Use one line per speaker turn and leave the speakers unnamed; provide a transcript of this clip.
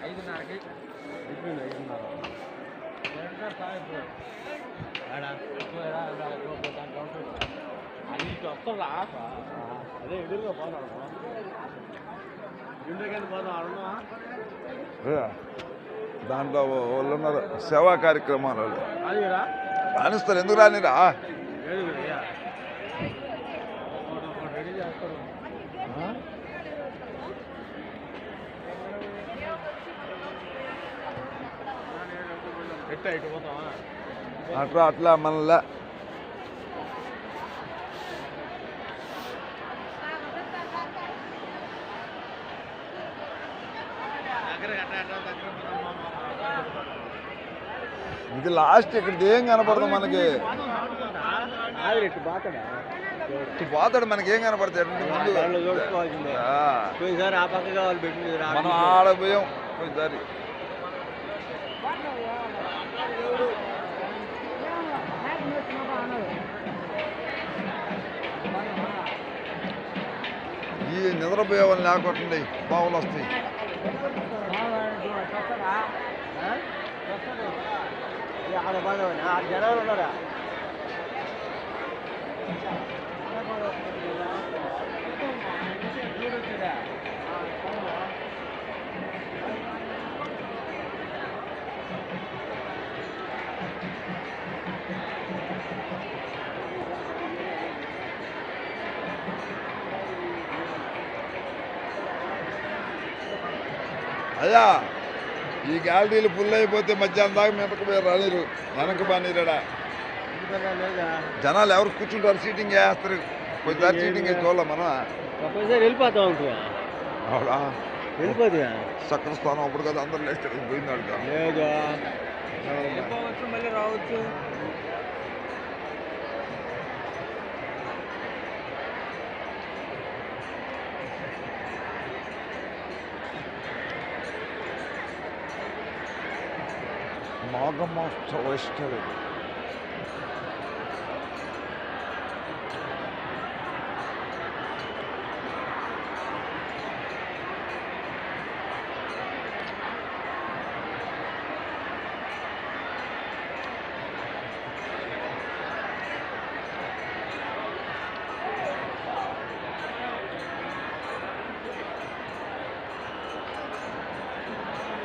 ఐదున్నరకి అది వస్తుందా అదే ఎదురుగా పోతాను ఇంటికి పోతాం అరుణా
దాంట్లో వాళ్ళు ఉన్నారు సేవా కార్యక్రమాలు
అది
రాణిస్తారు ఎందుకు రానిరా
రెడీ చేస్తారు ఎట్లా ఇటు పోతావా
అట్లా అట్లా మనల్లా ఇది లాస్ట్ ఇక్కడ ఏం కనపడదు మనకి పోతాడు మనకి ఏం కనపడతాడు ముందు మనం ఆడపోయాం పోయిసారి ఈ నిద్రపోయే వాళ్ళు లేకుండా బావులు వస్తాయి
జనాలు ఉన్నారా
అయ్యా ఈ గ్యాలరీలు ఫుల్ అయిపోతే మధ్యాహ్నం దాకా మీదకు పోయి రానిరు వెనక బానిరాడా జనాలు ఎవరు కూర్చుంటారు సీటింగ్ వేస్తారు కొద్దిసారి సీటింగ్ వేసి చూడాలి మనం
వెళ్ళిపోతా ఉంటుందా
అవునా
వెళ్ళిపోతుందా
చక్కర స్థానం అప్పుడు కదా అందరు లేస్తారు పోయిందాడు
లేదు మళ్ళీ రావచ్చు
నాగమోత్సవ ఇష్టం